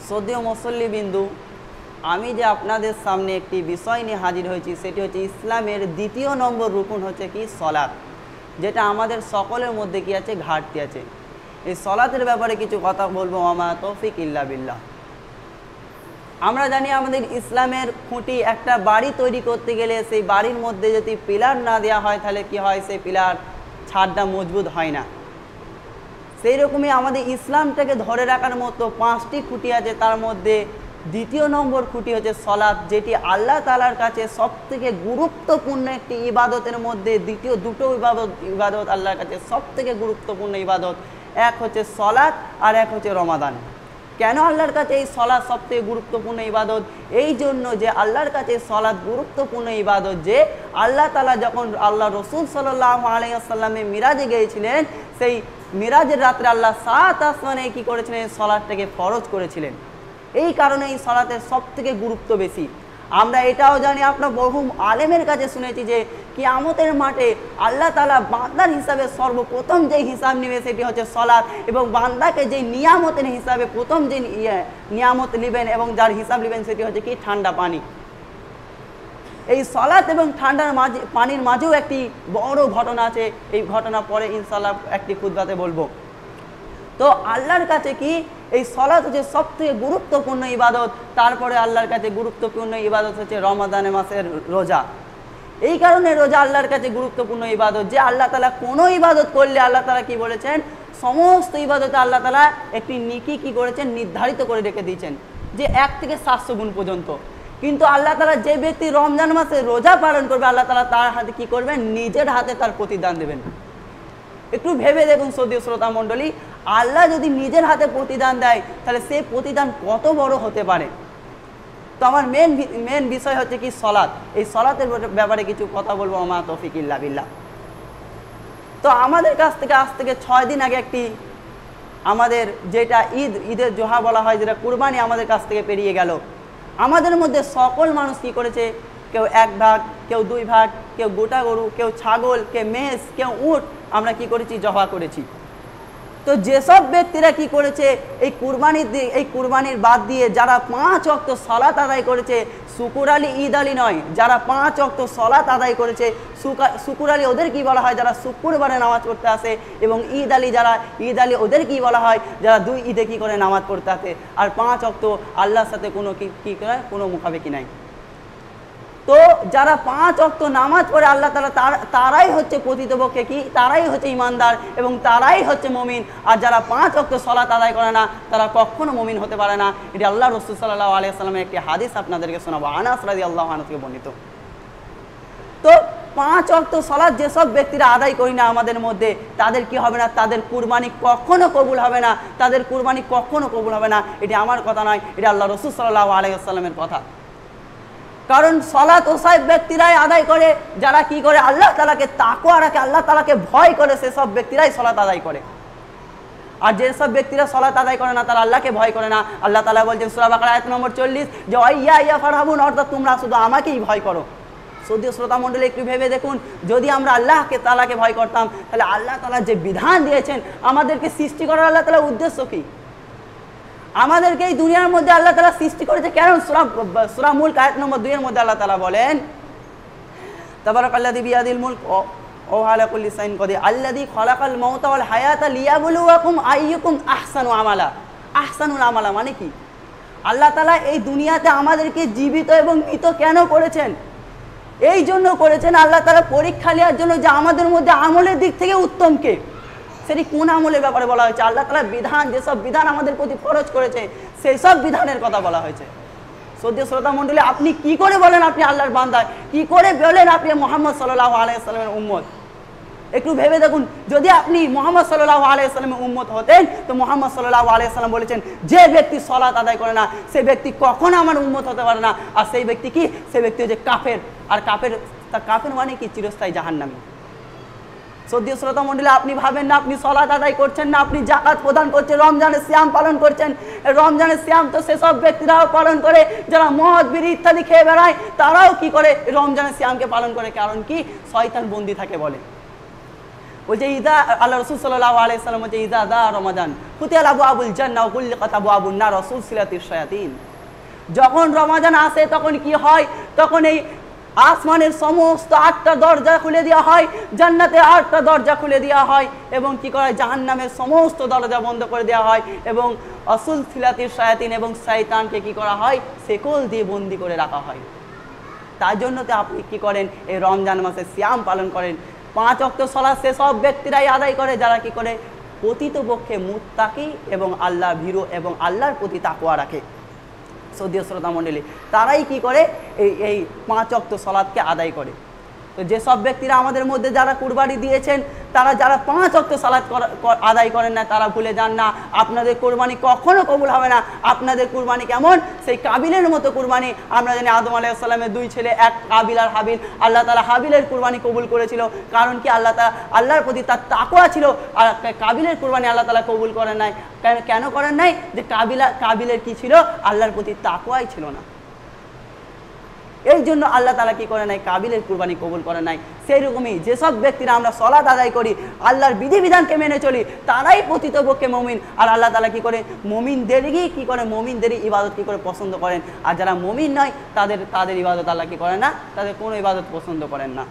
শ্রদ্ধেয় মুসল্লিবিন্দু, আমি যে আপনাদের সামনে একটি বিষয় নিয়ে হাজির হয়েছি সেটি হচ্ছে ইসলামের দ্বিতীয় নম্বর রুকুন হচ্ছে কি সলাত, যেটা আমাদের সকলের মধ্যে কি আছে, ঘাটতি আছে। এই সলাতের ব্যাপারে কিছু কথা বলবো। আমা তৌফিক ইল্লা বিল্লাহ। আমরা জানি আমাদের ইসলামের খুঁটি, একটা বাড়ি তৈরি করতে গেলে সেই বাড়ির মধ্যে যদি পিলার না দেওয়া হয় তাহলে কি হয়, সেই পিলার ছাদটা মজবুত হয় না। সেই রকমই আমাদের ইসলামটাকে ধরে রাখার মতো 5টি খুঁটি আছে, তার মধ্যে দ্বিতীয় নম্বর খুঁটি হচ্ছে সলাত, যেটি আল্লাহ তাআলার কাছে সবথেকে গুরুত্বপূর্ণ একটি ইবাদতের মধ্যে দ্বিতীয় দুটো ইবাদত আল্লাহর কাছে সবথেকে গুরুত্বপূর্ণ ইবাদত। এক হচ্ছে সলাত আর এক হচ্ছে রমাদান। কেন আল্লাহর কাছে এই সলাত সবথেকে গুরুত্বপূর্ণ ইবাদত? এই জন্য যে আল্লাহর কাছে সলাত গুরুত্বপূর্ণ ইবাদত যে আল্লাহ তাআলা যখন আল্লাহ রসুল সাল্লাল্লাহু আলাইহি ওয়াসাল্লামে মিরাজে গিয়েছিলেন, সেই মিরাজের রাত্রে আল্লাহ 7 আসমানে কি করেছিলেন, সলাতটাকে ফরজ করেছিলেন। এই কারণে এই সলাতের সবথেকে গুরুত্ব বেশি। আমরা এটাও জানি, আপনার বহু আলেমের কাছে শুনেছি যে কিয়ামতের মাঠে আল্লাহ তাআলা বান্দার হিসাবে সর্বপ্রথম যে হিসাব নেবে সেটি হচ্ছে সলাত, এবং বান্দাকে যে নিয়ামতের হিসাবে প্রথম যে নিয়ামত নেবেন এবং যার হিসাব নেবেন সেটি হচ্ছে কি, ঠান্ডা পানি। এই সলাত এবং ঠান্ডার পানির মাঝেও একটি বড় ঘটনা আছে। এই ঘটনা পরে ইনশাআল্লাহ একটি খুতবাতে বলবো। তো আল্লাহর কাছে কি এই সলাত হচ্ছে সবথেকে গুরুত্বপূর্ণ ইবাদত। তারপরে আল্লাহর কাছে গুরুত্বপূর্ণ ইবাদত হচ্ছে রমাদান মাসের রোজা। এই কারণে রোজা আল্লাহর কাছে গুরুত্বপূর্ণ ইবাদত যে আল্লাহ তাআলা কোনো ইবাদত করলে আল্লাহ তাআলা কি বলেছেন, সমস্ত ইবাদতে আল্লাহ তাআলা একটি নেকি কি করেছেন, নির্ধারিত করে রেখে দিয়েছেন যে 1 থেকে 700 গুণ পর্যন্ত। কিন্তু আল্লাহ তাআলা যে ব্যক্তি রমজান মাসে রোজা পালন করবে আল্লাহ তাআলা তার হাতে কি করবেন, নিজের হাতে তার প্রতিদান দেবেন। একটু ভেবে দেখুন শ্রদ্ধেয় শ্রোতা মণ্ডলী, আল্লাহ যদি নিজের হাতে প্রতিদান দেয় তাহলে সেই প্রতিদান কত বড় হতে পারে। তো আমার মেন বিষয় হচ্ছে কি সলাত। এই সলাতের ব্যাপারে কিছু কথা বলবো। আমা তৌফিক ইল্লা বিল্লাহ। তো আমাদের কাছ থেকে আজ থেকে 6 দিন আগে একটি আমাদের যেটা ঈদের জোহা বলা হয়, যেটা কুরবানি আমাদের কাছ থেকে পেরিয়ে গেল। আমাদের মধ্যে সকল মানুষ কি করেছে, কেউ 1 ভাগ, কেউ 2 ভাগ, কেউ গোটা গরু, কেউ ছাগল, কেউ মেষ, কেউ উট আমরা কি করেছি, জবা করেছি। তো যেসব ব্যক্তিরা কি করেছে, এই কুরবানির বাদ দিয়ে যারা 5 ওয়াক্ত সালাত আদায় করেছে, শুকুর আলী ঈদ আলী নয়, যারা 5 ওয়াক্ত সালাত আদায় করেছে, শুকুর আলী ওদের কি বলা হয়, যারা শুক্রবারে নামাজ পড়তে আসে, এবং ঈদ আলী ওদের কি বলা হয়, যারা 2 ঈদে কি করে নামাজ পড়তে আসে। আর 5 ওয়াক্ত আল্লাহর সাথে কোনো কি করে, কোনো মুখাপেক্ষি নাই। তো যারা 5 ওয়াক্ত নামাজ পড়ে আল্লাহ তাআলা তারাই হচ্ছে প্রকৃতপক্ষে কি, তারাই হচ্ছে ইমানদার এবং তারাই হচ্ছে মুমিন। আর যারা 5 ওয়াক্ত সালাত আদায় করে না তারা কখনো মুমিন হতে পারে না। এটি আল্লাহ রাসূল সাল্লাল্লাহু আলাইহি ওয়াসাল্লামের একটি হাদিস আপনাদেরকে শোনাবো, আনাস রাদিয়াল্লাহু আনহু থেকে বর্ণিত। তো 5 ওয়াক্ত সালাত যেসব ব্যক্তিরা আদায় করি না আমাদের মধ্যে, তাদের কি হবে না, তাদের কুরবানি কখনো কবুল হবে না, তাদের কুরবানি কখনো কবুল হবে না। এটি আমার কথা নয়, এটি আল্লাহ রাসূল সাল্লাল্লাহু আলাইহি ওয়াসাল্লামের কথা। কারণ সলাত ওসব ব্যক্তিরাই আদায় করে যারা কি করে, আল্লাহ তাআলাকে তাকওয়া রাখে, আল্লাহ তাআলাকে ভয় করে, সেসব ব্যক্তিরাই সলাত আদায় করে। আর যেসব ব্যক্তিরা সলাত আদায় করে না তারা আল্লাহকে ভয় করে না। আল্লাহ তাআলা বলছেন সূরা বাকারা আয়াত নম্বর 40 যে ইয়া ফারহাবুন, অর্থাৎ তোমরা শুধু আমাকেই ভয় করো। শ্রদ্ধেয় শ্রোতা মণ্ডলী, একটু ভেবে দেখুন, যদি আমরা আল্লাহকে তাআলাকে ভয় করতাম তাহলে আল্লাহ তাআলা যে বিধান দিয়েছেন আমাদেরকে সৃষ্টি করার, আল্লাহ তাআলার উদ্দেশ্য কি? আমাদেরকে এই দুনিয়ার মধ্যে আল্লাহ তাআলা সৃষ্টি করেছে কেন? সূরা মুলক আয়াত নম্বর 2 এর মধ্যে আল্লাহ তাআলা বলেন, তাবারাকাল্লাযী বিয়াদিল মুলক ওয়া আলা কুল্লি শাইইন কদির আল্লাযী খালাকাল মাউতা ওয়াল হায়াতা লিয়াবলুয়াকুম আইয়ুকুম আহসানু আমালা। আহসানুল আমালা মানে কি? আল্লাহ তাআলা এই দুনিয়াতে আমাদেরকে জীবিত এবং মৃত কেন করেছেন? এই জন্য করেছেন আল্লাহ তাআলা পরীক্ষা নেওয়ার জন্য যে আমাদের মধ্যে আমলের দিক থেকে উত্তম কে। সেটি কোন আমলের ব্যাপারে বলা হয়েছে? আল্লাহ তাআলা বিধান, যেসব বিধান আমাদের প্রতি ফরজ করেছে সেই সব বিধানের কথা বলা হয়েছে। শ্রদ্ধেয় শ্রোতা মণ্ডলী, আপনি কি করে বলেন আপনি আল্লাহর বান্দা? কি করে বলেন আপনি মুহাম্মদ সাল্লাল্লাহু আলাইহি ওয়াসাল্লামের উম্মত? একটু ভেবে দেখুন, যদি আপনি মুহাম্মদ সাল্লাল্লাহু আলাইহি ওয়াসাল্লামের উম্মত হতেন তো মুহাম্মদ সাল্লাল্লাহু আলাইহি ওয়াসাল্লাম বলেছেন যে ব্যক্তি সালাত আদায় করে না সেই ব্যক্তি কখনো আমার উম্মত হতে পারে না। আর সেই ব্যক্তি কি? সেই ব্যক্তি হচ্ছে কাফের। আর কাফের মানে কি? চিরস্থায়ী জাহান্নামী। শ্রদ্ধেয় শ্রোতা মণ্ডলী, আপনি ভাবেন না আপনি সালাত আদায় করছেন না, আপনি যাকাত প্রদান করছেন, রমজানের সিয়াম পালন করছেন। রমজানের সিয়াম তো সেসব ব্যক্তিরাও পালন করে যারা মদ বিড়ি ইত্যাদি খেয়ে বেড়ায়, তারাও কি করে রমজানের সিয়ামকে পালন করে। কারণ কি? শয়তান বন্দী থাকে বলে। বলছে ইদা আল্লাহ রসুল সাল্লাল্লাহু আলাইহি সাল্লাম বলছে ইদা দা রমাদান ফুতিহাল আবওয়াবুল জান্নাহ ওয়া কুল্লিকাত আবওয়াবুন নার ওয়া সুলসিলাতিশ শায়াতিন। যখন রমাদান আসে তখন কি হয়, তখন এই আসমানের সমস্ত 8টা দরজা খুলে দেওয়া হয়, জান্নাতে 8টা দরজা খুলে দেওয়া হয় এবং কি করা হয়, জাহান্নামের সমস্ত দরজা বন্ধ করে দেওয়া হয় এবং সুলসিলাতিশ শায়াতিন এবং শয়তানকে কি করা হয়, শেকল দিয়ে বন্দি করে রাখা হয়। তার জন্য তো আপনি কি করেন, এই রমজান মাসে সিয়াম পালন করেন। 5 ওয়াক্ত সালাত সেসব ব্যক্তিরাই আদায় করে যারা কি করে প্রকৃতপক্ষে মুত্তাকি এবং আল্লাহ ভীরু এবং আল্লাহর প্রতি তাকওয়া রাখে। সৌদিও শ্রোতা মণ্ডলী, তারাই কি করে এই 5 ওয়াক্ত সালাতকে আদায় করে। তো যেসব ব্যক্তিরা আমাদের মধ্যে যারা কুরবানি দিয়েছেন, তারা যারা 5 ওয়াক্ত সালাত আদায় করেন না, তারা ভুলে যান না আপনাদের কুরবানি কখনো কবুল হবে না। আপনাদের কুরবানি কেমন, সেই কাবিলের মতো কুরবানি। আমরা জানি আদম আলাইহিস সালামের 2 ছেলে, এক কাবিল আর হাবিল। আল্লাহ তাআলা হাবিলের কুরবানি কবুল করেছিল, কারণ কি আল্লাহ তাআলা আল্লাহর প্রতি তার তাকওয়া ছিল। আর কাবিলের কুরবানি আল্লাহ তাআলা কবুল করেন নাই। কেন করেন নাই, যে কাবিলের কি ছিল, আল্লাহর প্রতি তাকওয়াই ছিল না। এই জন্য আল্লাহ তাআলা কি করে নাই, কাবিলের কুরবানি কবুল করে নাই। সেই রকমই যেসব ব্যক্তিরা আমরা সালাত আদায় করি, আল্লাহর বিধিবিধানকে মেনে চলি, তারাই প্রকৃতপক্ষে মুমিন। আর আল্লাহ তাআলা কি করে, মুমিনদেরই কি করে, মুমিনদেরই ইবাদত কি করে পছন্দ করেন। আর যারা মুমিন নয় তাদের ইবাদত আল্লাহ কি করেন না, তাদের কোনো ইবাদত পছন্দ করেন না।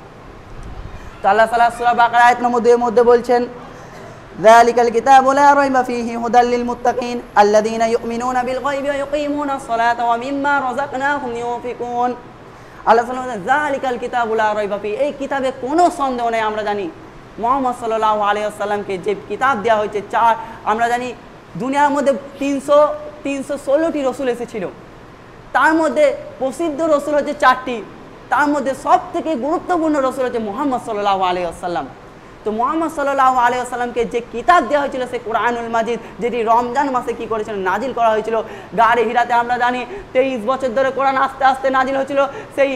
তো আল্লাহ তাআলা সূরা বাকারা আয়াত নম্বর 2 এর মধ্যে বলছেন, যালিকাল কিতাবু লা রাইবা ফীহি হুদাল লিল মুত্তাকিন আল্লাযীনা ইউমিনুনা বিল গায়বি ওয়া ইউকিমুনাস সালাতা ওয়া মিম্মা রাযাকনাহুম ইউনফিকুন। আল্লাহ সাল্লাল্লাহু আলাইহি ওয়া সাল্লাম যালিকাল কিতাবু লা রাইবা ফীহি, এই কিতাবে কোনো সন্দেহ নেই। আমরা জানি মুহাম্মদ সাল্লাল্লাহু আলাইহি ওয়াসাল্লামকে যে কিতাব দেওয়া হয়েছে, আমরা জানি দুনিয়ার মধ্যে 316টি রসুল এসেছিল। তার মধ্যে প্রসিদ্ধ রসুল হচ্ছে 4টি। তার মধ্যে সব থেকে গুরুত্বপূর্ণ রসুল হচ্ছে মুহাম্মদ সাল্লাল্লাহু আলাইহি ওয়াসাল্লাম। তো মুহাম্মদ সাল্লাল্লাহু আলাইহি ওয়াসাল্লামকে যে কিতাব দেওয়া হয়েছিল, সে কোরআনুল মাজিদ, যেটি রমজান মাসে কি করেছিল, নাজিল করা হয়েছিল। গারে হিরাতে আমরা জানি 23 বছর ধরে কোরআন আস্তে আস্তে নাজিল হয়েছিল। সেই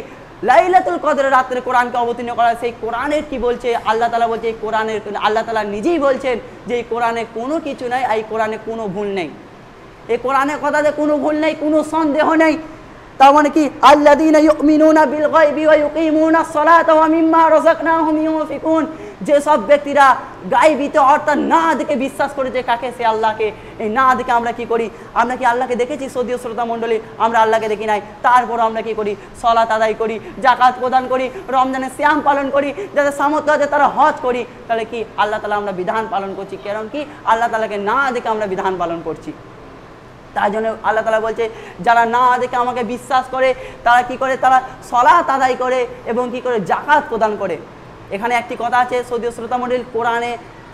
লাইলাতুল কদরের রাত্রে কোরআনকে অবতীর্ণ করা। সেই কোরআনের কি বলছে, আল্লাহ তাআলা বলছে, এই কোরআনের আল্লাহ তাআলা নিজেই বলছেন যে এই কোরআনে কোনো কিছু নাই, এই কোরআনে কোনো ভুল নেই। এই কোরআনের কথাতে কোনো ভুল নেই, কোনো সন্দেহ নেই। তার মানে কি, আল্লাযীনা ইউমিনুনা বিল গায়বি ওয়া ইউকিমুনাস সালাতা ওয়া মিম্মা রাযাকনাহুম ইউনফিকুন। যে সব ব্যক্তিরা গায়বিতে অর্থাৎ না দেখে বিশ্বাস করেছে, কাকে, সে আল্লাহকে। এই না দেখে আমরা কি করি, আমরা কি আল্লাহকে দেখেছি? সদীয় শ্রোতা মণ্ডলী, আমরা আল্লাহকে দেখি নাই। তারপর আমরা কি করি, সালাত আদায় করি, যাকাত প্রদান করি, রমজানের সিয়াম পালন করি, যাদের সামর্থ্য আছে তারা হজ করি। তাহলে কি আল্লাহ তাআলা আমরা বিধান পালন করছি, কারণ কি আল্লাহ তাআলাকে না দেখে আমরা বিধান পালন করছি। তার জন্য আল্লাহ তাআলা বলছে, যারা না দেখে আমাকে বিশ্বাস করে, তারা কি করে, তারা সালাত আদায় করে এবং কি করে, যাকাত প্রদান করে। এখানে একটি কথা আছে সদীয় শ্রোতা মণ্ডলী, কোরআনে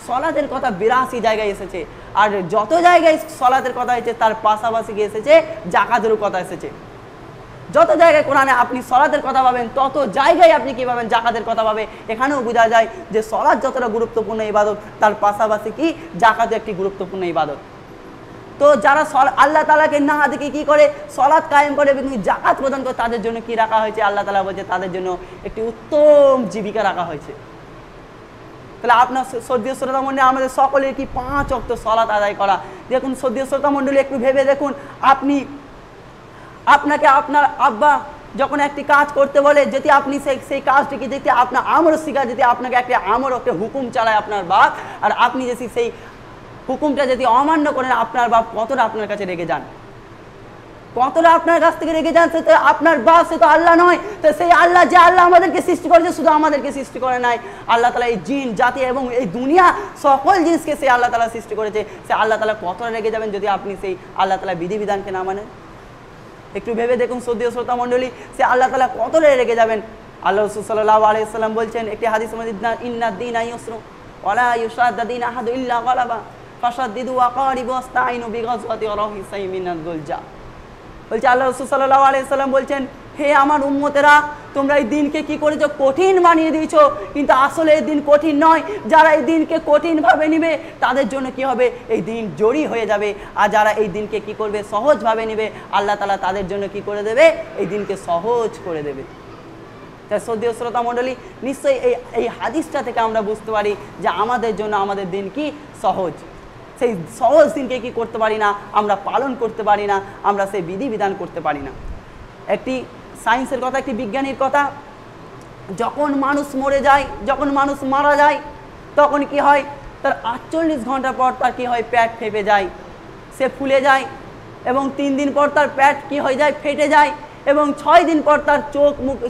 সালাতের কথা 82 জায়গায় এসেছে। আর যত জায়গায় সালাতের কথা হয়েছে, তার পাশাপাশি গিয়ে এসেছে যাকাতেরও কথা এসেছে। যত জায়গায় কোরআনে আপনি সালাতের কথা পাবেন, তত জায়গায় আপনি কি পাবেন, যাকাতের কথা পাবে। এখানেও বোঝা যায় যে সালাত যতটা গুরুত্বপূর্ণ ইবাদত, তার পাশাপাশি কি যাকাতও একটি গুরুত্বপূর্ণ ইবাদত। তো যারা আল্লাহ তাআলাকে না দেখে কি করে সালাত কায়েম করে এবং যাকাত প্রদান করে, তাদের জন্য কি রাখা হয়েছে, আল্লাহ তাআলা বলছে তাদের জন্য একটি উত্তম জীবিকা রাখা হয়েছে। তাহলে আপনার সদীয় শ্রোতা মণ্ডলী, আমাদের সকলের কি 5 ওয়াক্ত সালাত আদায় করা। দেখুন সদীয় শ্রোতা মণ্ডলী, একটু ভেবে দেখুন, আপনাকে আপনার আব্বা যখন একটি কাজ করতে বলে, যদি আপনি সেই কাজটিকে যদি আপনার আমর শিখা, যদি আপনাকে একটা হুকুম চালায় আপনার বাপ, আর আপনি যদি সেই হুকুমটা যদি অমান্য করেন, আপনার বাপ কতটা আপনার কাছে রেগে যান, কতটা আপনার কাছ থেকে রেগে যান। সে তো আপনার বাপ, সে তো আল্লাহ নয়। তো সেই আল্লাহ, যে আল্লাহ আমাদেরকে সৃষ্টি করেছে, শুধু আমাদেরকে সৃষ্টি করে নাই, আল্লাহ তাআলা এই জিন জাতি এবং এই দুনিয়া সকল জিনিসকে সেই আল্লাহ তাআলা সৃষ্টি করেছে। সে আল্লাহ তাআলা কতটা রেগে যাবেন যদি আপনি সেই আল্লাহ তাআলা বিধিবিধানকে না মানেন। একটু ভেবে দেখুন সদীয় শ্রোতা মণ্ডলী, সে আল্লাহ তাআলা কতটা রেগে যাবেন। আল্লাহ রাসূল সাল্লাল্লাহু আলাইহি ওয়াসাল্লাম বলছেন একটি হাদিসের মধ্যে, ইন্নাদ দীনা ইউসরু ওয়া লা ইউশাদ্দা দীন আহাদু ইল্লা গালাবা ফাশাদ্দিদু ওয়া কারিবু ওয়াস্তাইনু বিগাযওয়াতি রাহিসাই মিনাল দুলজা। বলছে আল্লাহ রাসূল সাল্লাল্লাহু আলাইহি ওয়াসাল্লাম বলছেন, হে আমার উম্মতেরা, তোমরা এই দিনকে কি করেছো, কঠিন বানিয়ে দিয়েছো। কিন্তু আসলে এই দিন কঠিন নয়। যারা এই দিনকে কঠিনভাবে নেবে, তাদের জন্য কি হবে, এই দিন জড়ি হয়ে যাবে। আর যারা এই দিনকে কি করবে, সহজভাবে নেবে, আল্লাহ তাআলা তাদের জন্য কি করে দেবে, এই দিনকে সহজ করে দেবে। তাই সদীয় শ্রোতা মণ্ডলী, নিশ্চয়ই এই হাদিসটা থেকে আমরা বুঝতে পারি যে আমাদের জন্য আমাদের দিন কি সহজ। সেই সহজ দিনকে কি করতে পারি না, আমরা পালন করতে পারি না, আমরা সেই বিধিবিধান করতে পারি না। একটি সায়েন্সের কথা, একটি বিজ্ঞানীর কথা, যখন মানুষ মরে যায়, যখন মানুষ মারা যায়, তখন কি হয়, তার 48 ঘন্টা পর তার কি হয়, পেট ফেপে যায়, সে ফুলে যায়, এবং 3 দিন পর তার পেট কি হয়ে যায়, ফেটে যায়, এবং 6 দিন পর তার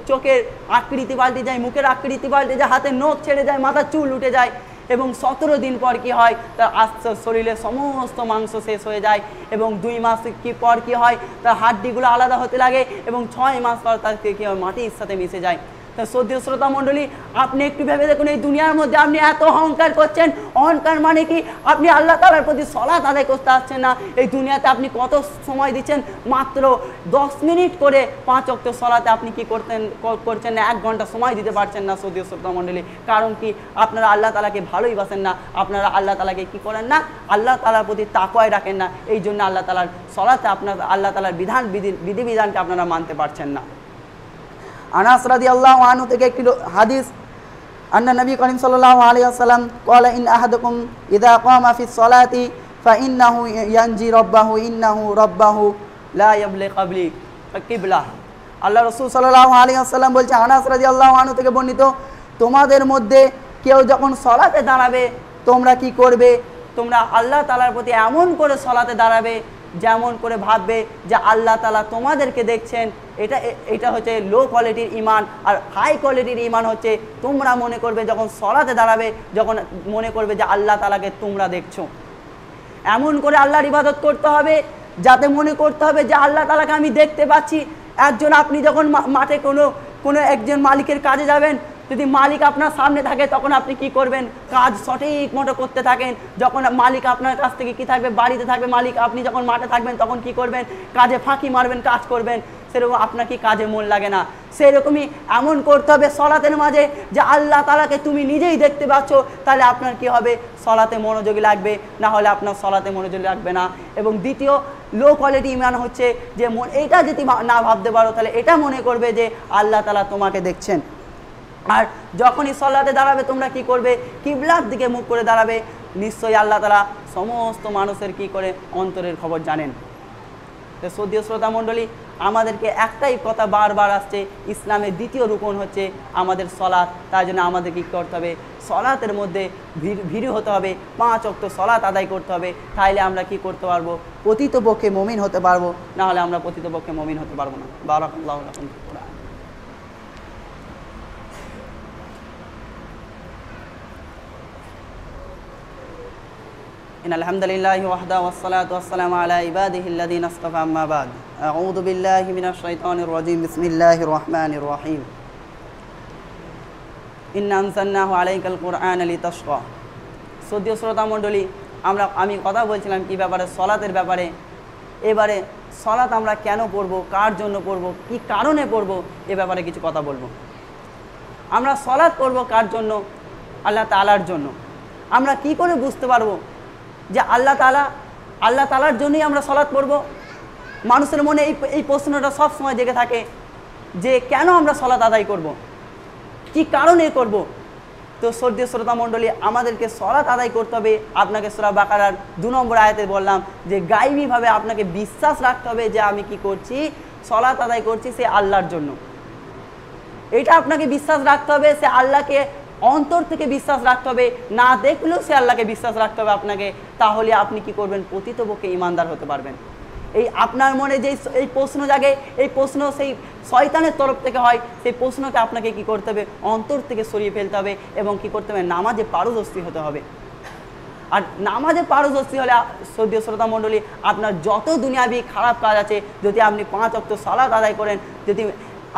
চোখের আকৃতি পাল্টে যায়, মুখের আকৃতি পাল্টে যায়, হাতের নখ ছেড়ে যায়, মাথার চুল উঠে যায়, এবং 17 দিন পর কি হয়, তার আস্তে শরীরে সমস্ত মাংস শেষ হয়ে যায়, এবং 2 মাস পর কি হয়, তার হাড্ডিগুলো আলাদা হতে লাগে, এবং 6 মাস পর তার কি হয়, মাটির সাথে মিশে যায়। তা শ্রদ্ধেয় শ্রোতা মণ্ডলী, আপনি একটু ভেবে দেখুন, এই দুনিয়ার মধ্যে আপনি এত অহংকার করছেন। অহংকার মানে কি, আপনি আল্লাহ তাআলার প্রতি সালাত আদায় করতে আসছেন না। এই দুনিয়াতে আপনি কত সময় দিচ্ছেন, মাত্র 10 মিনিট করে 5 ওয়াক্ত সালাতে আপনি কি করছেন না, 1 ঘন্টা সময় দিতে পারছেন না শ্রদ্ধেয় শ্রোতা মণ্ডলী। কারণ কি, আপনারা আল্লাহ তাআলাকে ভালোই বাসেন না, আপনারা আল্লাহ তাআলাকে কি করেন না, আল্লাহ তাআলার প্রতি তাকওয়ায় রাখেন না। এই জন্য আল্লাহ তাআলার সালাতে আপনার আল্লাহ তাআলার বিধিবিধানকে আপনারা মানতে পারছেন না। আনাস রাদিয়াল্লাহু আনহু থেকে একটি হাদিস, আন্না নবী করিম সাল্লাল্লাহু আলাইহি ওয়াসাল্লাম ক্বালা ইন আহাদাকুম ইযা ক্বামা ফিস সালাতি ফাইন্নাহু ইয়ানজি রাব্বাহু ইন্নাহু রাব্বাহু লা ইয়াবলি ক্বাবলি কিবলা। আল্লাহ রাসূল সাল্লাল্লাহু আলাইহি ওয়াসাল্লাম বলছে, আনাস রাদিয়াল্লাহু আনহু থেকে বর্ণিত, তোমাদের মধ্যে কেউ যখন সালাতে দাঁড়াবে তোমরা কি করবে, তোমরা আল্লাহ তাআলার প্রতি এমন করে সালাতে দাঁড়াবে যেমন করে ভাববে যে আল্লাহ তাআলা তোমাদেরকে দেখছেন। এটা হচ্ছে লো কোয়ালিটির ঈমান। আর হাই কোয়ালিটির ঈমান হচ্ছে তোমরা মনে করবে যখন সালাতে দাঁড়াবে, যখন মনে করবে যে আল্লাহ তাআলাকে তোমরা দেখছো। এমন করে আল্লাহর ইবাদত করতে হবে যাতে মনে করতে হবে যে আল্লাহ তাআলাকে আমি দেখতে পাচ্ছি। আপনি যখন মাঠে কোনো একজন মালিকের কাজে যাবেন, যদি মালিক আপনার সামনে থাকে তখন আপনি কি করবেন, কাজ সঠিক মতো করতে থাকেন। যখন মালিক আপনার কাছ থেকে কি থাকবে, বাড়িতে থাকবে মালিক, আপনি যখন মাঠে থাকবেন তখন কি করবেন, কাজে ফাঁকি মারবেন, কাজ করবেন। সেরকম আপনার কি কাজে মন লাগে না। সেরকমই এমন করতে হবে সলাতের মাঝে যে আল্লাহ তাআলাকে তুমি নিজেই দেখতে পাচ্ছ, তাহলে আপনার কি হবে, সলাতে মনোযোগী লাগবে, না হলে আপনার সলাতে মনোযোগী লাগবে না। এবং দ্বিতীয় লো কোয়ালিটি ঈমান হচ্ছে যে এটা যদি না ভাবতে পারো তাহলে এটা মনে করবে যে আল্লাহ তাআলা তোমাকে দেখছেন। আর যখনই সালাতে দাঁড়াবে তোমরা কি করবে, কিবলার দিকে মুখ করে দাঁড়াবে। নিশ্চয়ই আল্লাহ তাআলা সমস্ত মানুষের কি করে অন্তরের খবর জানেন। তো শ্রদ্ধেয় শ্রোতা মণ্ডলী, আমাদেরকে একটাই কথা বারবার আসছে, ইসলামের দ্বিতীয় রুকন হচ্ছে আমাদের সলাত। তাই জন্য আমাদের কী করতে হবে, সলাতের মধ্যে ভীরু হতে হবে, 5 ওয়াক্ত সলাত আদায় করতে হবে। তাইলে আমরা কি করতে পারবো, প্রকৃতপক্ষে মুমিন হতে পারবো, না হলে আমরা প্রকৃতপক্ষে মুমিন হতে পারবো না। বারাকাল্লাহু লাকুম। إن الحمد لله وحده والصلاة والسلام على عباده الذين اصطفى أما بعد أعوذ بالله من الشيطان الرجيم بسم الله الرحمن الرحيم إنا أنزلناه عليك القرآن لتشقى। শ্রদ্ধেয় শ্রোতা মণ্ডলী, আমি কথা বলছিলাম কি ব্যাপারে, সলাতের ব্যাপারে। এবারে সলাত আমরা কেন পড়বো, কার জন্য পড়বো, কি কারণে পড়বো, এ ব্যাপারে কিছু কথা বলবো। আমরা সলাত পড়বো কার জন্য, আল্লাহ তাআলার জন্য। আমরা কি করে বুঝতে পারবো যে আল্লাহ তাআলার জন্যই আমরা সলাত পড়ব? মানুষের মনে এই প্রশ্নটা সব সময় জেগে থাকে যে কেন আমরা সলাত আদায় করব, কি কারণে করব। তো শ্রদ্ধেয় শ্রোতা মণ্ডলী, আমাদেরকে সলাত আদায় করতে হবে। আপনাকে সূরা বাকারার 2 নম্বর আয়াতে বললাম যে গায়বীভাবে আপনাকে বিশ্বাস রাখতে হবে যে আমি কি করছি, সলাত আদায় করছি সে আল্লাহর জন্য। এটা আপনাকে বিশ্বাস রাখতে হবে, সে আল্লাহকে অন্তর থেকে বিশ্বাস রাখতে হবে, না দেখলেও সে আল্লাহকে বিশ্বাস রাখতে হবে আপনাকে। তাহলে আপনি কি করবেন, প্রকৃতপক্ষে ঈমানদার হতে পারবেন। এই আপনার মনে যে এই প্রশ্ন জাগে, এই প্রশ্ন সেই শয়তানের তরফ থেকে হয়, সেই প্রশ্নকে আপনাকে কি করতে হবে, অন্তর থেকে সরিয়ে ফেলতে হবে এবং কি করতে হবে, নামাজে পারদর্শী হতে হবে। আর নামাজে পারদর্শী হলে শ্রদ্ধেয় শ্রোতা মণ্ডলী, আপনার যত দুনিয়াবি খারাপ কাজ আছে, যদি আপনি 5 ওয়াক্ত সালাত আদায় করেন, যদি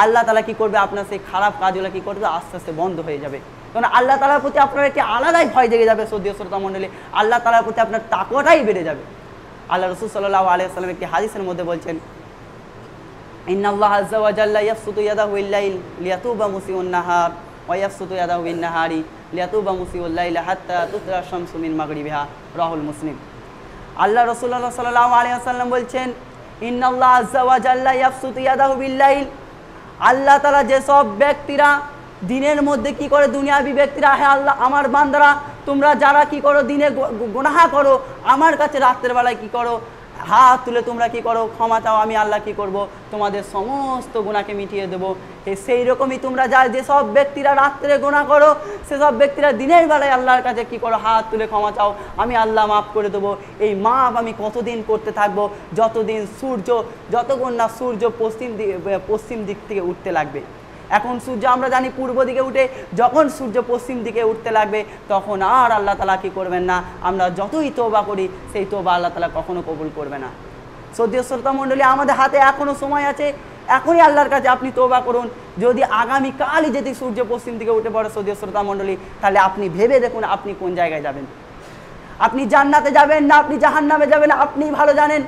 আল্লাহ তাআলা কি করবে, আপনার সেই খারাপ কাজগুলো কি করবে, আস্তে আস্তে বন্ধ হয়ে যাবে। কারণ আল্লাহ তাআলার প্রতি আপনার একটি আলাদাই ভয় জেগে যাবে। শ্রদ্ধেয় শ্রোতা মণ্ডলী, আল্লাহ তাআলার প্রতি আপনার তাকওয়াটাই বেড়ে যাবে। আল্লাহ রাসূল সাল্লাল্লাহু আলাইহি ওয়াসাল্লাম একটি হাদিসের মধ্যে বলছেন, ইন্নাল্লাহা আযজা ওয়া জাল্লা ইয়াবসুতু ইয়াদাহু বিল-লাইল লিয়াতুবা মুসিউন নাহার ওয়া ইয়াবসুতু ইয়াদাহু বিন-নাহারি লিয়াতুবা মুসিউল লাইল হাত্তা তুতলা শামসু মিন মাগরিবিহা, রাহুল মুসলিম। আল্লাহ রাসূলুল্লাহ সাল্লাল্লাহু আলাইহি ওয়াসাল্লাম বলছেন, ইন্নাল্লাহা আযজা ওয়া জাল্লা ইয়াবসুতু ইয়াদাহু বিল-লাইল, আল্লাহ তাআলা যেসব ব্যক্তিরা দিনের মধ্যে কি করে, দুনিয়াবি ব্যক্তিরা, হ্যাঁ আল্লাহ আমার বান্দারা তোমরা যারা কি করো, দিনে গুনাহ করো, আমার কাছে রাতের বেলায় কি করো, হাত তুলে তোমরা কি করো, ক্ষমা চাও, আমি আল্লাহ কি করব, তোমাদের সমস্ত গুনাহকে মিটিয়ে দেবো। সেই রকমই তোমরা যেসব ব্যক্তিরা রাত্রে গুনাহ করো, সেসব ব্যক্তিরা দিনের বেলায় আল্লাহর কাছে কি করো, হাত তুলে ক্ষমা চাও, আমি আল্লাহ মাফ করে দেবো। এই মাফ আমি কতদিন করতে থাকবো, যতক্ষণ না সূর্য পশ্চিম দিক থেকে উঠতে লাগবে। এখন সূর্য আমরা জানি পূর্ব দিকে উঠে, যখন সূর্য পশ্চিম দিকে উঠতে লাগবে তখন আর আল্লাহ তাআলা কি করবেন না, আমরা যতই তওবা করি সেই তওবা আল্লাহ তাআলা কখনো কবুল করবে না। শ্রদ্ধেয় শ্রোতা মণ্ডলী, আমাদের হাতে এখনও সময় আছে, এখনই আল্লাহর কাছে আপনি তওবা করুন। যদি আগামীকালই যদি সূর্য পশ্চিম দিকে উঠে পড়ে শ্রদ্ধেয় শ্রোতা মণ্ডলী, তাহলে আপনি ভেবে দেখুন আপনি কোন জায়গায় যাবেন। আপনি জান্নাতে যাবেন না আপনি জাহান্নামে যাবেন, আপনিই ভালো জানেন।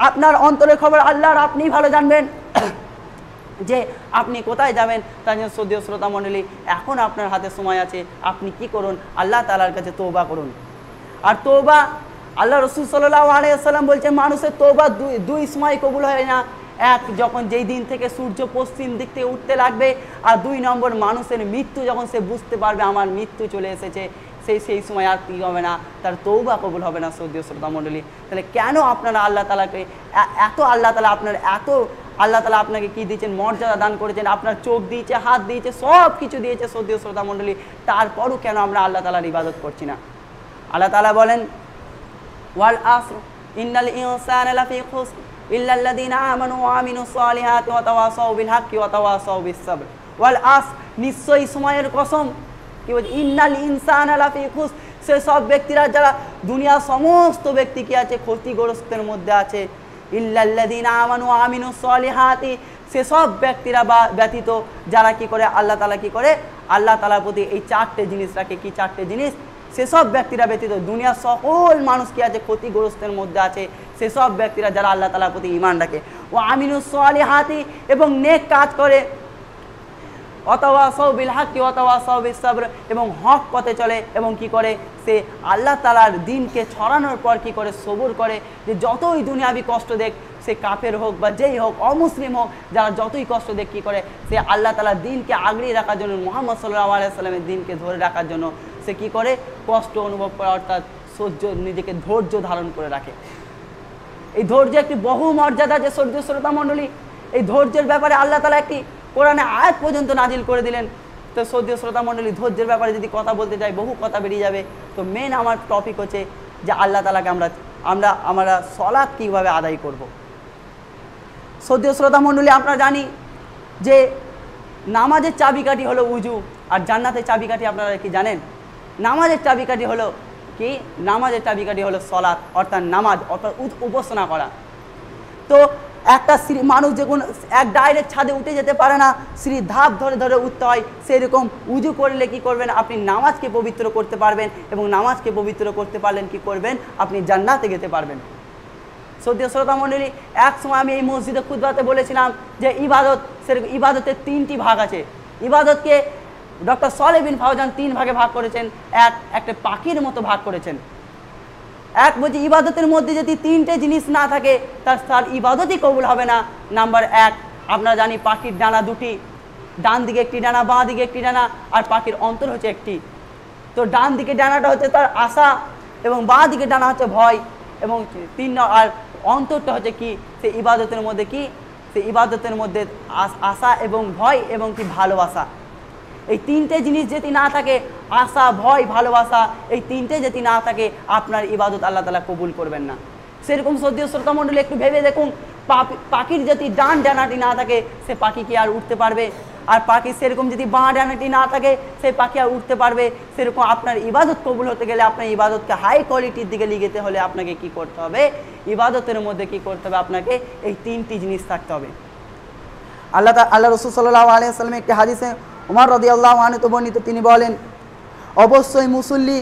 আপনার অন্তরের খবর আল্লাহর, আপনিই ভালো জানবেন যে আপনি কোথায় যাবেন। তার জন্য শ্রদ্ধেয় শ্রোতা মণ্ডলী, এখন আপনার হাতে সময় আছে, আপনি কি করুন, আল্লাহ তাআলার কাছে তওবা করুন। আর তওবা, আল্লাহ রাসূল সাল্লাল্লাহু আলাইহি ওয়াসাল্লাম বলছেন মানুষের তওবা দুই সময় কবুল হয় না। এক, যখন যেই দিন থেকে সূর্য পশ্চিম দিক থেকে উঠতে লাগবে, আর 2 নম্বর মানুষের মৃত্যু, যখন সে বুঝতে পারবে আমার মৃত্যু চলে এসেছে, সেই সময় আর কী হবে না, তার তওবা কবুল হবে না। শ্রদ্ধেয় শ্রোতা মণ্ডলী, তাহলে কেন আপনারা আল্লাহ তাআলাকে আল্লাহ তাআলা আপনাকে কি দিয়েছেন, মর্যাদা দান করেছেন, আপনার চোখ দিয়েছে, হাত দিয়েছে, সব কিছু দিয়েছে শ্রদ্ধেয় শ্রোতা মণ্ডলী, তারপরও কেন আমরা আল্লাহ তাআলার ইবাদত করছি না? আল্লাহ তাআলা বলেন, ওয়াল আসর ইন্নাল ইনসানা লাফি খুসর ইল্লাল্লাযীনা আমানু ওয়া আমিলুস সালিহাতি ওয়া তাওয়াসাউ বিল হাক্কি ওয়া তাওয়াসাউ বিস সাবর। ওয়াল আসর, নিশ্চয়ই সময়ের কসম। কি বলছে? ইন্নাল ইনসানা লাফি খুসর, সে সব ব্যক্তিরা যারা দুনিয়ার সমস্ত ব্যক্তি কি আছে, ক্ষতিগ্রস্তের মধ্যে আছে। ইল্লাল্লাযীনা আমানু ওয়া আমিলুস সালিহাতি, সেসব ব্যক্তিরা ব্যতীত যারা কি করে, আল্লাহ তাআলা কি করে, আল্লাহ তাআলার প্রতি এই 4টে জিনিস রাখে। কি 4টে জিনিস? সেসব ব্যক্তিরা ব্যতীত দুনিয়ার সকল মানুষ কি আছে, ক্ষতিগ্রস্তের মধ্যে আছে। সেসব ব্যক্তিরা যারা আল্লাহ তাআলার প্রতি ঈমান রাখে, ও আমিলুস সালিহাতি, এবং নেক কাজ করে, ওয়াতাওয়াসাউ বিল হাক্কি ওয়াতাওয়াসাউ বিস সাবর, এবং হক পথে চলে, এবং কি করে, সে আল্লাহ তাআলার দ্বীনকে ছড়ানোর পর কি করে, সবুর করে। যে যতই দুনিয়াবি কষ্ট দেখ, সে কাফের হোক বা যেই হোক, অমুসলিম হোক, যারা যতই কষ্ট দেখ কি করে, সে আল্লাহ তাআলার দ্বীনকে আগলিয়ে রাখার জন্য, মুহাম্মদ সাল্লাল্লাহু আলাইহি সাল্লামের দ্বীনকে ধরে রাখার জন্য সে কি করে, কষ্ট অনুভব করে, অর্থাৎ নিজেকে ধৈর্য ধারণ করে রাখে। এই ধৈর্য একটি বহু মর্যাদা যে শ্রদ্ধেয় শ্রোতা মণ্ডলী, এই ধৈর্যের ব্যাপারে আল্লাহ তাআলা একটি কোরআনে আয়াত পর্যন্ত নাজিল করে দিলেন। তো শ্রদ্ধেয় শ্রোতা মণ্ডলী, ধৈর্যের ব্যাপারে যদি কথা বলতে চাই বহু কথা বেরিয়ে যাবে। তো মেন আমার টপিক হচ্ছে যে আল্লাহ তাআলাকে আমরা সালাত কীভাবে আদায় করব। শ্রদ্ধেয় শ্রোতা মণ্ডলী, আমরা জানি যে নামাজের চাবিকাঠি হলো উজু, আর জান্নাতের চাবিকাঠি আপনারা কি জানেন? নামাজের চাবিকাঠি হলো কি? নামাজের চাবিকাঠি হলো সালাত, অর্থাৎ নামাজ, অর্থাৎ উপাসনা করা। তো একটা মানুষ যখন ডাইরেক্ট ছাদে উঠে যেতে পারে না, সিঁড়ির ধাপ ধরে ধরে উঠতে হয়, সেরকম উজু করলে কি করবেন, আপনি নামাজকে পবিত্র করতে পারবেন, এবং নামাজকে পবিত্র করতে পারলেন কি করবেন, আপনি জান্নাতে যেতে পারবেন। শ্রদ্ধেয় শ্রোতা মণ্ডলী, এক সময় আমি এই মসজিদে খুতবাতে বলেছিলাম যে ইবাদতের 3টি ভাগ আছে। ইবাদতকে ডক্টর সালেহ বিন ফাওজান 3 ভাগে ভাগ করেছেন। একটা পাখির মতো ভাগ করেছেন। এক বলছি, ইবাদতের মধ্যে যদি 3টে জিনিস না থাকে তার ইবাদতই কবুল হবে না। নাম্বার 1, আমরা জানি পাখির ডানা 2টি, ডান দিকে একটি ডানা, বাঁ দিকে একটি ডানা, আর পাখির অন্তর হচ্ছে একটি। তো ডান দিকে ডানাটা হচ্ছে তার আশা, এবং বাঁ দিকে ডানা হচ্ছে ভয়, এবং আর অন্তরটা হচ্ছে কি, সে ইবাদতের মধ্যে কি, সে ইবাদতের মধ্যে আশা এবং ভয় এবং কি ভালোবাসা। এই 3টে জিনিস যদি না থাকে, আশা, ভয়, ভালোবাসা, এই 3টে যদি না থাকে, আপনার ইবাদত আল্লাহ তাআলা কবুল করবেন না। সেরকম শ্রদ্ধেয় শ্রোতা মণ্ডলী, একটু ভেবে দেখুন, পাখির যদি ডান ডানাটি না থাকে, সে পাখি কি আর উঠতে পারবে? আর পাখি সেরকম যদি বাঁ ডানাটি না থাকে, সেই পাখি আর উঠতে পারবে? সেরকম আপনার ইবাদত কবুল হতে গেলে, আপনার ইবাদতকে হাই কোয়ালিটির দিকে নিয়ে যেতে হলে আপনাকে কি করতে হবে? ইবাদতের মধ্যে কি করতে হবে? আপনাকে এই 3টি জিনিস থাকতে হবে। আল্লাহ রাসূল সাল্লাল্লাহু আলাইহি ওয়াসাল্লাম একটি হাদিসে ওমর রাদিয়াল্লাহু আনহু তো বর্ণিত, তিনি বলেন, অবশ্যই মুসল্লি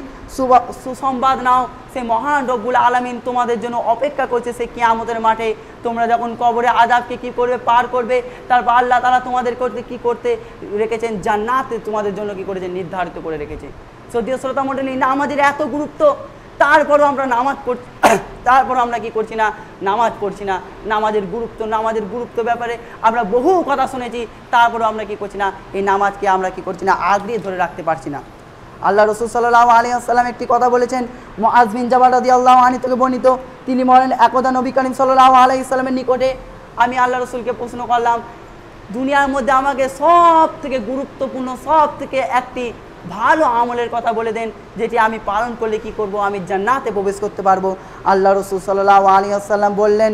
সুসংবাদ নাও, সে মহান রব্বুল আলামিন তোমাদের জন্য অপেক্ষা করছে সে কিয়ামতের মাঠে। তোমরা যখন কবরে আযাবকে কি করবে, পার করবে, তারপর আল্লাহ তাআলা তোমাদের করতে রেখেছেন, জান্নাতে তোমাদের জন্য কি করেছেন, নির্ধারিত করে রেখেছে। শ্রদ্ধেয় শ্রোতা মণ্ডলী, নামাজের এত গুরুত্ব, তারপরও আমরা আমরা কি করছি না, নামাজ পড়ছি না। নামাজের গুরুত্ব ব্যাপারে আমরা বহু কথা শুনেছি, তারপরও আমরা কি করছি না, এই নামাজকে আমরা কি করছি না, আগড়িয়ে ধরে রাখতে পারছি না। আল্লাহ রাসূল সাল্লাল্লাহু আলাইহি ওয়াসাল্লাম একটি কথা বলেছেন, মুআয বিন জাবাল রাদিয়াল্লাহু আনহু থেকে বর্ণিত, তিনি বলেন, একদা নবী করিম সাল্লাল্লাহু আলাইহি সাল্লামের নিকটে আমি আল্লাহ রসুলকে প্রশ্ন করলাম, দুনিয়ার মধ্যে আমাকে সব থেকে গুরুত্বপূর্ণ, সব থেকে একটি ভালো আমলের কথা বলে দেন, যেটি আমি পালন করলে কি করব, আমি জান্নাতে প্রবেশ করতে পারবো। আল্লাহ রসুল সাল্লাল্লাহু আলাইহি ওয়াসাল্লাম বললেন,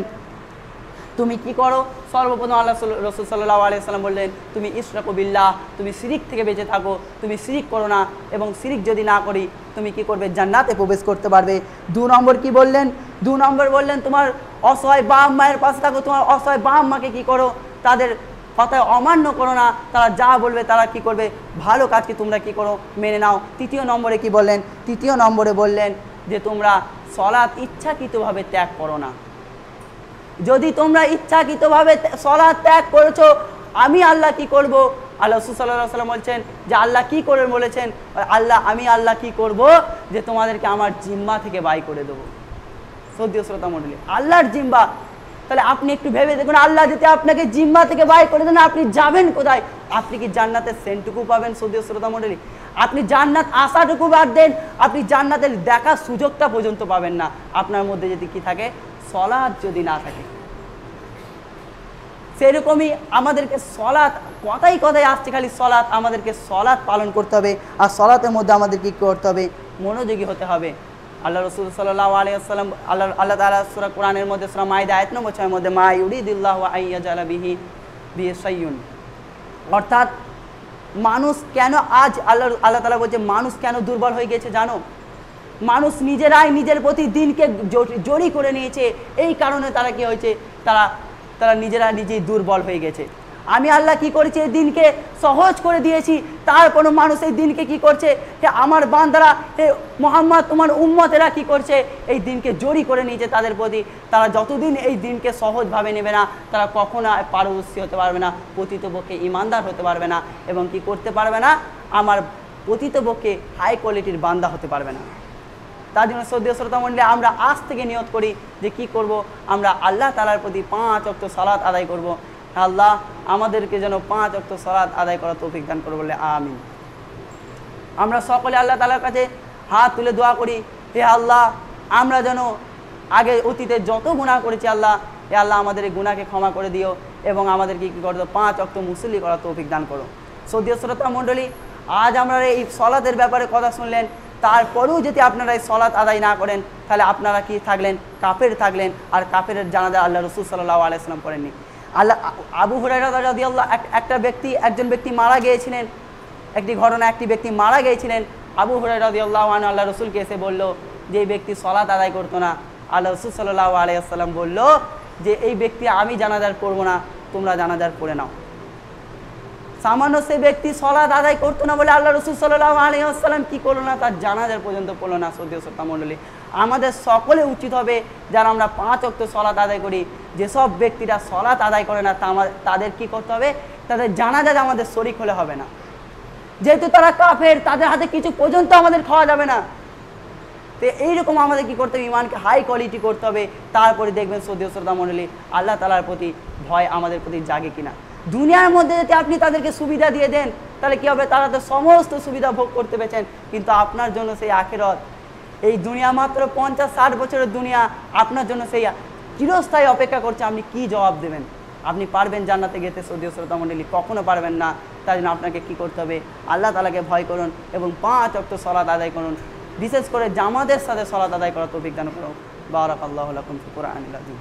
তুমি কি করো? সর্বপ্রথম আল্লাহ রসুল সাল্লাল্লাহু আলাইহি ওয়াসাল্লাম বললেন, তুমি ইশরাকু বিল্লাহ, তুমি শিরিক থেকে বেঁচে থাকো, তুমি শিরিক করো না, এবং শিরিক যদি না করি তুমি কি করবে? জান্নাতে প্রবেশ করতে পারবে। 2 নম্বর কি বললেন? 2 নম্বর বললেন, তোমার অসহায় বাপ মায়ের পাশে থাকো, তোমার অসহায় বাপ মাকে কি করো? তাদের কথায় অমান্য করো না, তারা যা বলবে তারা কি করবে? ভালো কাজকে তোমরা কি করো? মেনে নাও। 3 নম্বরে কি বললেন? 3 নম্বরে বললেন যে তোমরা সলাৎ ইচ্ছাকৃতভাবে ত্যাগ করো না। যদি তোমরা ইচ্ছাকৃতভাবে সলাৎ ত্যাগ করেছো, আমি আল্লাহ কি করব? আল্লাহ রাসূল সাল্লাল্লাহু আলাইহি ওয়াসাল্লাম বলছেন যে আল্লাহ কি করবেন বলেছেন, আমি আল্লাহ কি করব? যে তোমাদেরকে আমার জিম্মা থেকে বাই করে দেবো। শ্রদ্ধেয় শ্রোতা মণ্ডলী, আল্লাহর জিম্মা, তাহলে আপনি একটু ভেবে দেখুন, আল্লাহ যদি আপনাকে জিম্মা থেকে বাই করে দেন, আপনি যাবেন কোথায়? আপনি কি জান্নাতের সেন্টুকু পাবেন? শ্রদ্ধেয় শ্রোতা মণ্ডলী, আপনি জান্নাত আশাটুকু বাদ দেন, আপনি জান্নাতের দেখার সুযোগটা পর্যন্ত পাবেন না, আপনার মধ্যে যদি কি থাকে? সলাৎ যদি না থাকে। সেরকমই আমাদেরকে সলাৎ, কথাই কথাই আসছে খালি সলাৎ, আমাদেরকে সলাৎ পালন করতে হবে। আর সলাতের মধ্যে আমাদের কি করতে হবে? মনোযোগী হতে হবে। আল্লাহ রসুল সাল্লাল্লাহু আলাইহি ওয়াসাল্লাম, আল্লাহ তাআলা সূরা কোরআনের মধ্যে সূরা মাইদা আয়াত নম্বর 6 মধ্যে মা ইউরিদুল্লাহু আইয়াজালা বিহি শাইউন, অর্থাৎ মানুষ কেন আজ আল্লাহ তাআলা বলছে মানুষ কেন দুর্বল হয়ে গেছে জানো? মানুষ নিজেরাই নিজের প্রতি দিনকে জড়ি করে নিয়েছে, এই কারণে তারা কি হয়েছে? তারা নিজেরা নিজেই দুর্বল হয়ে গেছে। আমি আল্লাহ কি করেছি? এই দিনকে সহজ করে দিয়েছি, তারপরও মানুষ এই দিনকে কি করছে? হে আমার বান্দারা, হে মুহাম্মদ, তোমার উম্মতেরা কি করছে? এই দিনকে জড়ি করে নিয়েছে তাদের প্রতি। তারা যতদিন এই দিনকে সহজভাবে নেবে না, তারা কখনো পারদর্শী হতে পারবে না, প্রকৃতপক্ষে ইমানদার হতে পারবে না, এবং কি করতে পারবে না? আমার প্রকৃতপক্ষে হাই কোয়ালিটির বান্দা হতে পারবে না। তার জন্য শ্রদ্ধেয় শ্রোতা মণ্ডলী, আমরা আজ থেকে নিয়ত করি যে কি করব? আমরা আল্লাহ তাআলার প্রতি 5 ওয়াক্ত সালাত আদায় করব। আল্লাহ আমাদেরকে যেন 5 ওয়াক্ত সালাত আদায় করার তৌফিক দান করো, বলে আমিন। আমরা সকলে আল্লাহ তাআলার কাছে হাত তুলে দোয়া করি, হে আল্লাহ, আমরা যেন আগে অতীতে যত গুনাহ করেছি আল্লাহ, হে আল্লাহ আমাদের এই গুনাহকে ক্ষমা করে দিও, এবং আমাদেরকে কী করে দাও? 5 ওয়াক্ত মুসল্লি করার তৌফিক দান করো। শ্রদ্ধেয় শ্রোতা মণ্ডলী, আজ আমরা এই সলাতের ব্যাপারে কথা শুনলেন, তারপরেও যদি আপনারা এই সলাত আদায় না করেন, তাহলে আপনারা কি থাকলেন? কাফের থাকলেন। আর কাফেরের জানাজা আল্লাহ রসুল সাল্লাল্লাহু আলাইহি ওয়াসাল্লাম করেননি। আবু হুরায়রা রাদিয়াল্লাহু, একজন ব্যক্তি মারা গিয়েছিলেন, একটি ঘটনা, একটি ব্যক্তি মারা গিয়েছিলেন। আবু হুরায়রা রাদিয়াল্লাহু আনহু আল্লাহ রসুলকে এসে বলল যে এই ব্যক্তি সলাত আদায় করতো না। আল্লাহ রসুল সাল্লাল্লাহু আলাইহি ওয়াসাল্লাম বলল যে এই ব্যক্তি আমি জানাজার পড়বো না, তোমরা জানাজার পড়ে নাও। সামান্য সে ব্যক্তি সলাত আদায় করতো না বলে আল্লাহ রসুল সাল্লাল্লাহু আলাইহি ওয়াসাল্লাম কি করলো না? তার জানাজার পর্যন্ত পড়লো না। শ্রদ্ধেয় শ্রোতা মণ্ডলী, আমাদের সকলে উচিত হবে, যারা আমরা 5 ওয়াক্ত সলাত আদায় করি, যেসব ব্যক্তিরা সলাত আদায় করে না তাদের কি করতে হবে? তাদের জানাজা আমাদের শরীক হলে হবে না, যেহেতু তারা কাফের, তাদের হাতে কিছু পর্যন্ত আমাদের খাওয়া যাবে না। তো এইরকম আমাদের কি করতে হবে? ইমানকে হাই কোয়ালিটি করতে হবে। তারপরে দেখবেন শ্রদ্ধেয় শ্রোতা মণ্ডলী, আল্লাহ তাআলার প্রতি ভয় আমাদের প্রতি জাগে কিনা। দুনিয়ার মধ্যে যদি আপনি তাদেরকে সুবিধা দিয়ে দেন, তাহলে কী হবে? তারা তো সমস্ত সুবিধা ভোগ করতে পেরেছেন, কিন্তু আপনার জন্য সেই আখিরাত, এই দুনিয়া মাত্র 50-60 বছরের দুনিয়া, আপনার জন্য সেই চিরস্থায়ী অপেক্ষা করছে। আপনি কি জবাব দেবেন? আপনি পারবেন জান্নাতে যেতে? শ্রদ্ধেয় শ্রোতা মণ্ডলী, কখনো পারবেন না। তাই জন্য আপনাকে কি করতে হবে? আল্লাহ তাআলাকে ভয় করুন এবং 5 ওয়াক্ত সালাত আদায় করুন। বিশেষ করে জামাতের সাথে সালাত আদায় করার তৌফিক দান করুন। বারাকাল্লাহু লাকুম ফিল কুরআনিল আযীম।